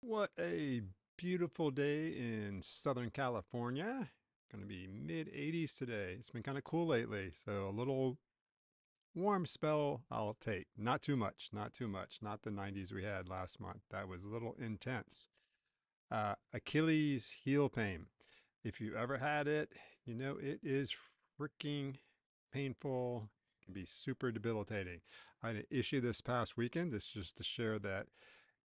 What a beautiful day in Southern California. Going to be mid 80s today. It's been kind of cool lately, so a little warm spell I'll take. Not too much, not too much. Not the 90s we had last month. That was a little intense. Achilles heel pain. If you ever had it, you know it is freaking painful. It can be super debilitating. I had an issue this past weekend. This is just to share that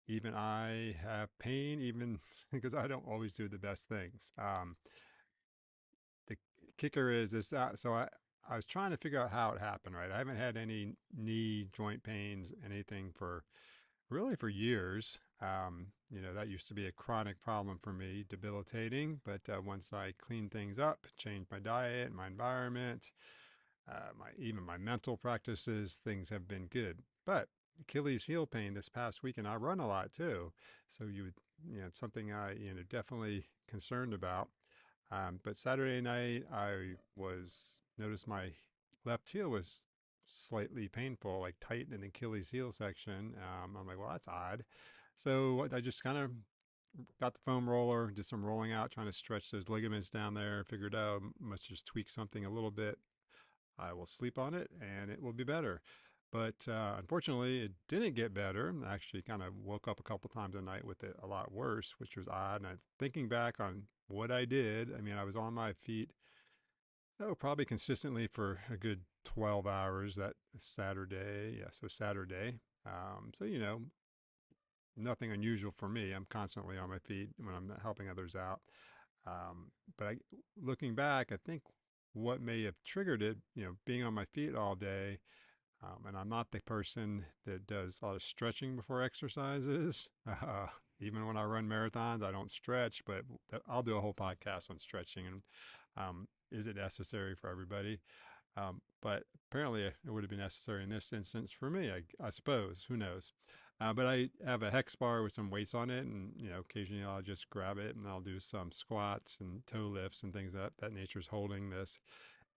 even I have pain, even because I don't always do the best things. The kicker is this. I was trying to figure out how it happened. Right, I haven't had any knee joint pains, anything for really for years. That used to be a chronic problem for me, debilitating. But once I cleaned things up, changed my diet, my environment, my even my mental practices, things have been good. But Achilles heel pain this past weekend, I run a lot too, so it's something I definitely concerned about. But Saturday night, I was noticed my left heel was slightly painful, like tight in the Achilles heel section. I'm like, well, that's odd. So I just kind of got the foam roller, did some rolling out, trying to stretch those ligaments down there. Figured out must just tweak something a little bit. I will sleep on it and it will be better. But unfortunately, it didn't get better. I actually kind of woke up a couple times a night with it a lot worse, which was odd. And thinking back on what I did, I mean, I was on my feet, probably consistently for a good 12 hours that Saturday. Yeah, so Saturday. So, nothing unusual for me. I'm constantly on my feet when I'm helping others out. But looking back, I think what may have triggered it, being on my feet all day, and I'm not the person that does a lot of stretching before exercises. Even when I run marathons, I don't stretch, but I'll do a whole podcast on stretching and is it necessary for everybody? But apparently, it would have been necessary in this instance for me, I suppose. Who knows? But I have a hex bar with some weights on it, and occasionally I'll just grab it and I'll do some squats and toe lifts and things that nature's holding this.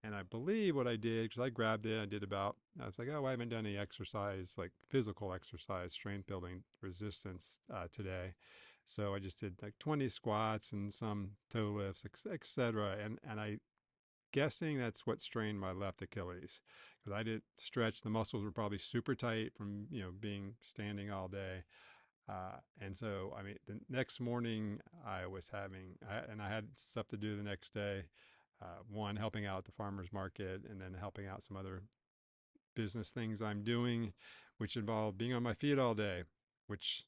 And I believe what I did, because I grabbed it, I was like, oh, I haven't done any exercise, like physical exercise, strength building, resistance today. So I just did like 20 squats and some toe lifts, etc. And I guessing that's what strained my left Achilles because I didn't stretch. The muscles were probably super tight from being standing all day. And so, I mean, the next morning I had stuff to do the next day. One, helping out at the farmer's market, and then helping out some other business things I'm doing, which involve being on my feet all day, which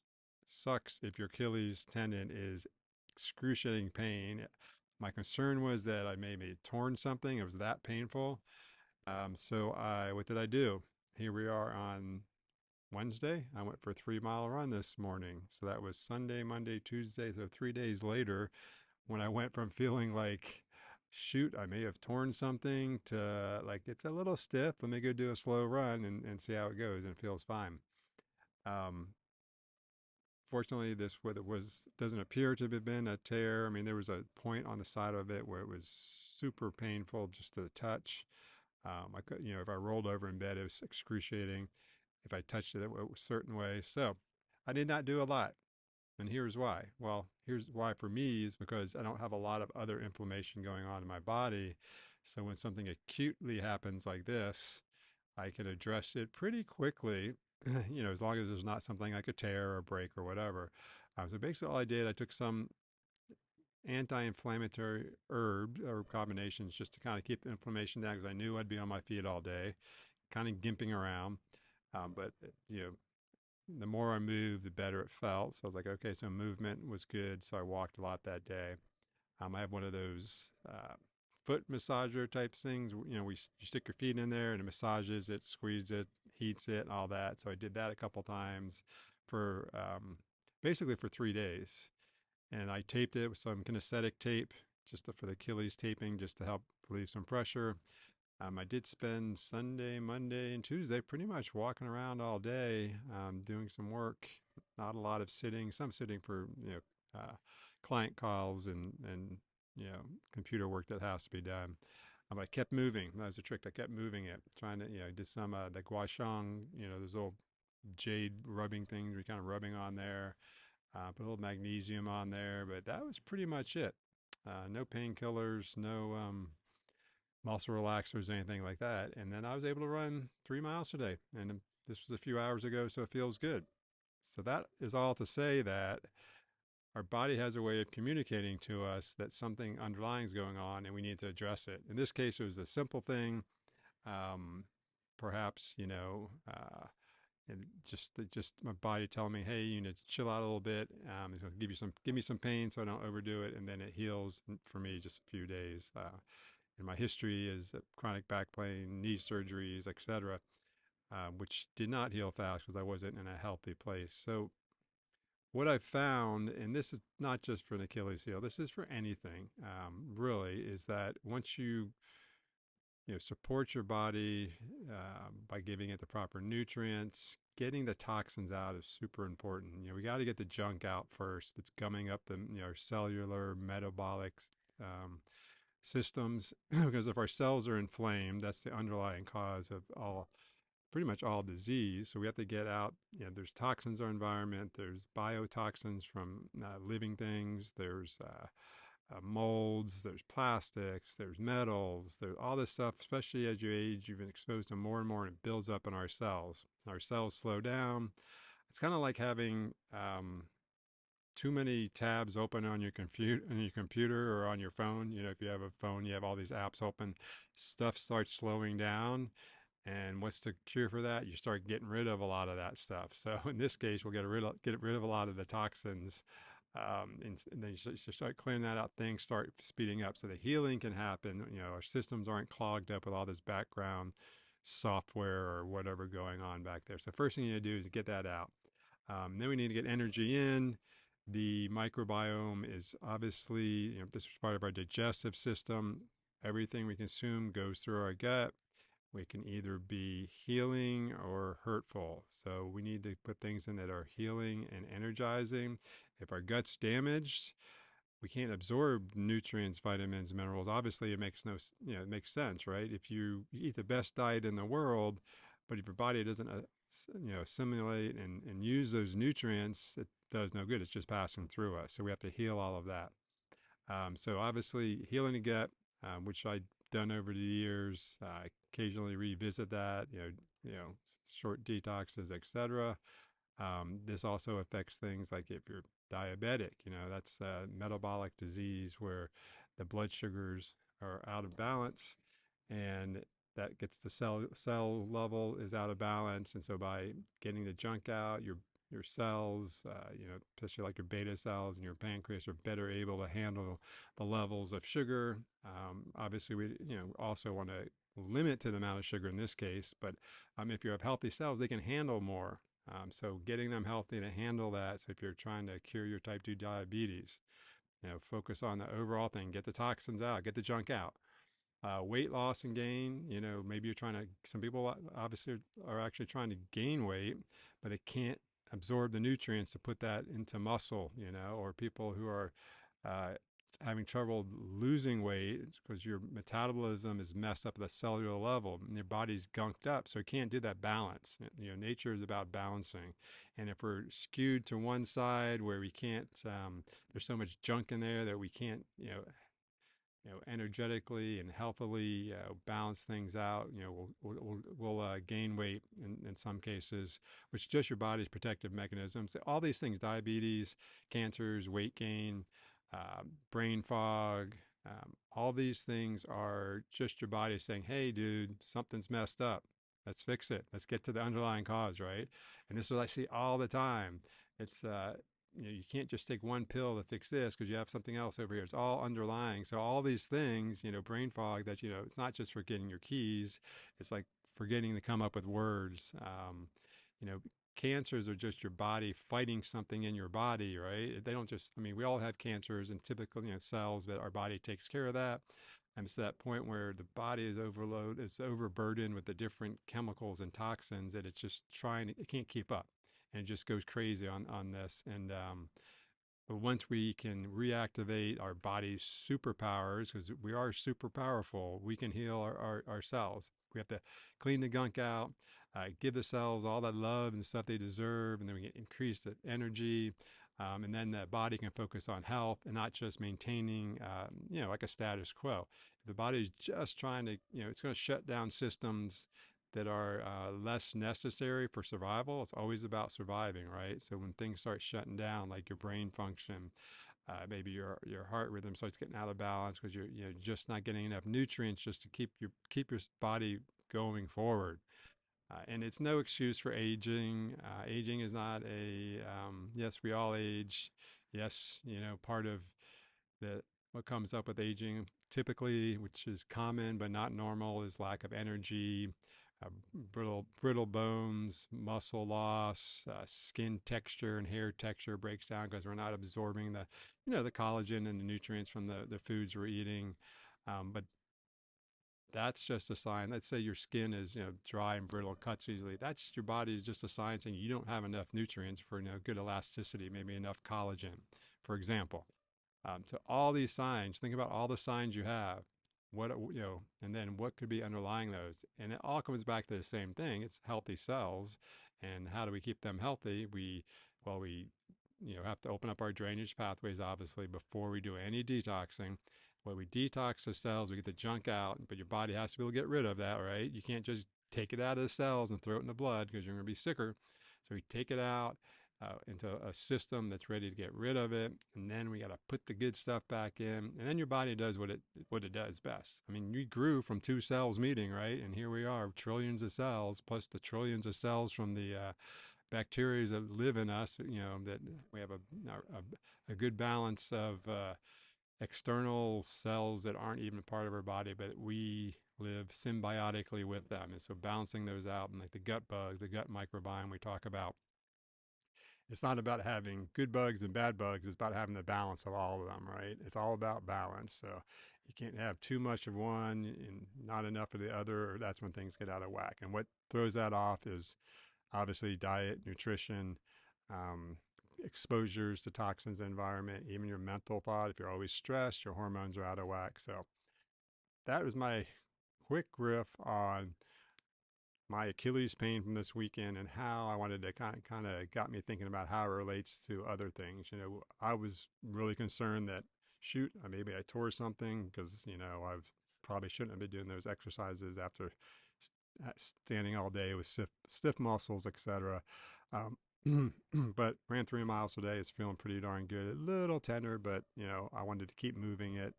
sucks if your Achilles tendon is excruciating pain. My concern was that I maybe torn something. It was that painful. What did I do? Here we are on Wednesday. I went for a 3 mile run this morning. So that was Sunday, Monday, Tuesday. So 3 days later, when I went from feeling like, shoot, I may have torn something to like, it's a little stiff. Let me go do a slow run and see how it goes. And it feels fine. Um, Fortunately, this what it was doesn't appear to have been a tear. I mean, there was a point on the side of it where it was super painful just to the touch. I could, if I rolled over in bed, it was excruciating. If I touched it a certain way, so I did not do a lot. And here's why. Well, here's why for me is because I don't have a lot of other inflammation going on in my body. So when something acutely happens like this, I can address it pretty quickly, as long as there's not something like a tear or a break or whatever. So basically, all I did, I took some anti-inflammatory herb or combinations just to kind of keep the inflammation down because I knew I'd be on my feet all day, kind of gimping around. But the more I moved, the better it felt. So I was like, okay, so movement was good. So I walked a lot that day. I have one of those foot massager type things. You stick your feet in there and it massages it, squeezes it, heats it, and all that. So I did that a couple times for basically for 3 days. And I taped it with some kinesthetic tape for the Achilles taping, just to help relieve some pressure. I did spend Sunday, Monday, and Tuesday pretty much walking around all day, doing some work. Not a lot of sitting. Some sitting for client calls and computer work that has to be done. I kept moving. That was the trick. I kept moving it, trying to did some the gua sha, those little jade rubbing things. We kind of rubbing on there. Put a little magnesium on there, but that was pretty much it. No painkillers, no muscle relaxers, anything like that. And then I was able to run 3 miles today. And this was a few hours ago, so it feels good. So that is all to say that our body has a way of communicating to us that something underlying is going on and we need to address it. In this case, it was a simple thing. Um, Perhaps, and just my body telling me, hey, you need to chill out a little bit. It's going to give me some pain so I don't overdo it, and then it heals for me just a few days. And my history is chronic back pain, knee surgeries, etc., which did not heal fast because I wasn't in a healthy place. So what I've found, and this is not just for an Achilles heel, this is for anything, really, is that once you support your body by giving it the proper nutrients, getting the toxins out is super important. We got to get the junk out first. It's gumming up the our cellular, metabolic systems because if our cells are inflamed, that's the underlying cause of pretty much all disease. So we have to get out, there's toxins in our environment, there's biotoxins from living things, there's molds, there's plastics, there's metals, there's all this stuff, especially as you age, you've been exposed to more and more, and it builds up in our cells. Our cells slow down. It's kind of like having too many tabs open on your computer or on your phone. If you have a phone, you have all these apps open, stuff starts slowing down. And what's the cure for that? You start getting rid of a lot of that stuff. So in this case, we'll get rid of a lot of the toxins, and then you start clearing that out. Things start speeding up, so the healing can happen. Our systems aren't clogged up with all this background software or whatever going on back there. So first thing you need to do is get that out. Then we need to get energy in. The microbiome is obviously, this is part of our digestive system. Everything we consume goes through our gut. We can either be healing or hurtful. So we need to put things in that are healing and energizing. If our gut's damaged, we can't absorb nutrients, vitamins, minerals. Obviously, it makes it makes sense, right? If you eat the best diet in the world, but if your body doesn't, assimilate and use those nutrients, it does no good. It's just passing through us. So we have to heal all of that. So obviously, healing the gut, which I've done over the years. I occasionally revisit that. Short detoxes, etc. This also affects things like if you're diabetic. That's a metabolic disease where the blood sugars are out of balance, and that gets the cell level is out of balance. And so by getting the junk out, your cells, especially like your beta cells and your pancreas, are better able to handle the levels of sugar. Obviously, we also want to limit to the amount of sugar in this case, but if you have healthy cells, they can handle more. So getting them healthy to handle that. So if you're trying to cure your type 2 diabetes, focus on the overall thing, get the toxins out, get the junk out. Weight loss and gain, maybe some people obviously are actually trying to gain weight, but they can't absorb the nutrients to put that into muscle, or people who are having trouble losing weight because your metabolism is messed up at the cellular level and your body's gunked up, so you can't do that balance. Nature is about balancing, and if we're skewed to one side where we can't, there's so much junk in there that we can't, energetically and healthily balance things out. We'll gain weight in some cases, which is just your body's protective mechanisms. All these things, diabetes, cancers, weight gain, brain fog, all these things are just your body saying, hey, dude, something's messed up. Let's fix it. Let's get to the underlying cause, right? And this is what I see all the time. It's you can't just take one pill to fix this because you have something else over here. It's all underlying. So all these things, brain fog, that it's not just forgetting your keys. It's like forgetting to come up with words. Cancers are just your body fighting something in your body, right? They don't just, we all have cancers and typical, cells, but our body takes care of that. And it's that point where the body is it's overburdened with the different chemicals and toxins that it's just it can't keep up. And it just goes crazy on this. And but once we can reactivate our body's superpowers, because we are super powerful, we can heal our cells. We have to clean the gunk out, give the cells all that love and stuff they deserve, and then we can increase the energy. And then the body can focus on health and not just maintaining, like a status quo. If the body is just trying to, it's going to shut down systems that are less necessary for survival. It's always about surviving, right? So when things start shutting down, like your brain function, maybe your heart rhythm starts getting out of balance because you're just not getting enough nutrients just to keep your body going forward. And it's no excuse for aging. Aging is not a yes, we all age. Yes, part of the what comes up with aging typically, which is common but not normal, is lack of energy, brittle bones, muscle loss, skin texture and hair texture breaks down because we're not absorbing the collagen and the nutrients from the foods we're eating. But that's just a sign. Let's say your skin is dry and brittle, cuts easily. That's your body is just a sign saying you don't have enough nutrients for good elasticity, maybe enough collagen, for example. To all these signs, think about all the signs you have. What and then what could be underlying those? And it all comes back to the same thing. It's healthy cells, and how do we keep them healthy? We have to open up our drainage pathways obviously before we do any detoxing. When we detox the cells, we get the junk out, but your body has to be able to get rid of that, right? You can't just take it out of the cells and throw it in the blood because you're going to be sicker. So we take it out into a system that's ready to get rid of it, and then we got to put the good stuff back in, and then your body does what it does best. I mean, we grew from two cells meeting, right? And here we are, trillions of cells plus the trillions of cells from the bacteria that live in us. That we have a good balance of external cells that aren't even part of our body, but we live symbiotically with them. And so balancing those out, and like the gut bugs, the gut microbiome we talk about, it's not about having good bugs and bad bugs. It's about having the balance of all of them, right? It's all about balance. So you can't have too much of one and not enough of the other, or that's when things get out of whack. And what throws that off is obviously diet, nutrition, um, exposures to toxins, environment, even your mental thought. If you're always stressed, your hormones are out of whack. So that was my quick riff on my Achilles pain from this weekend and how I wanted to kind of got me thinking about how it relates to other things. I was really concerned that shoot, maybe I tore something because I probably shouldn't have been doing those exercises after standing all day with stiff muscles, etc. But ran 3 miles today. It's feeling pretty darn good. A little tender, but I wanted to keep moving it.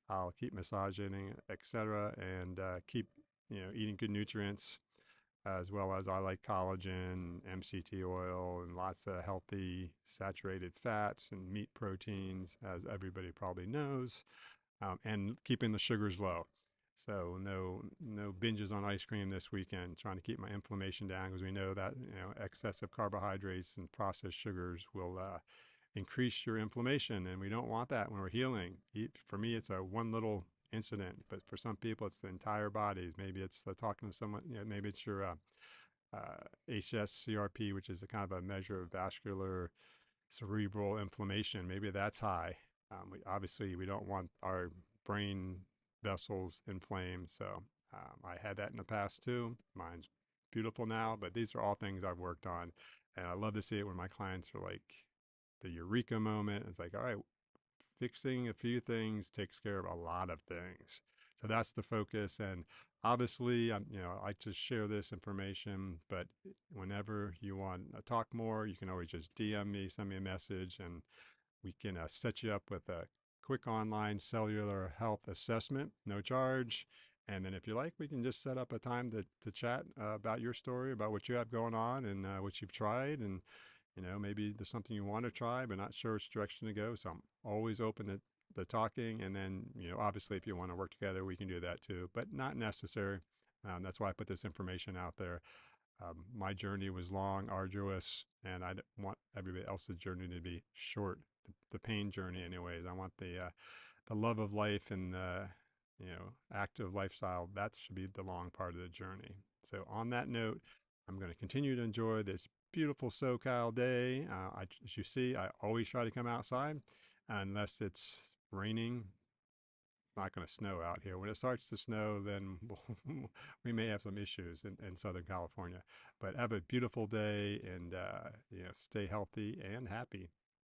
I'll keep massaging, etc., and keep eating good nutrients, as well as I like collagen, MCT oil, and lots of healthy saturated fats and meat proteins, as everybody probably knows, and keeping the sugars low. So no binges on ice cream this weekend. Trying to keep my inflammation down because we know that excessive carbohydrates and processed sugars will increase your inflammation, and we don't want that when we're healing. For me, it's a one little incident, but for some people, it's the entire body. Maybe it's talking to someone. Maybe it's your HSCRP, which is a kind of a measure of vascular cerebral inflammation. Maybe that's high. Obviously, we don't want our brain vessels inflamed. So I had that in the past too. Mine's beautiful now, but these are all things I've worked on. And I love to see it when my clients are like the eureka moment. It's like, all right, fixing a few things takes care of a lot of things. So that's the focus. And obviously, I like to share this information, but whenever you want to talk more, you can always just DM me, send me a message, and we can set you up with a quick online cellular health assessment, no charge. And then if you like, we can just set up a time to chat about your story, about what you have going on and what you've tried. And, maybe there's something you want to try, but not sure which direction to go. So I'm always open to the talking. And then, obviously, if you want to work together, we can do that too, but not necessary. That's why I put this information out there. My journey was long, arduous, and I want everybody else's journey to be short. The pain journey, anyways. I want the love of life and the active lifestyle. That should be the long part of the journey. So on that note, I'm going to continue to enjoy this beautiful SoCal day. As you see, I always try to come outside unless it's raining. It's not going to snow out here. When it starts to snow, then we may have some issues in Southern California. But have a beautiful day and stay healthy and happy.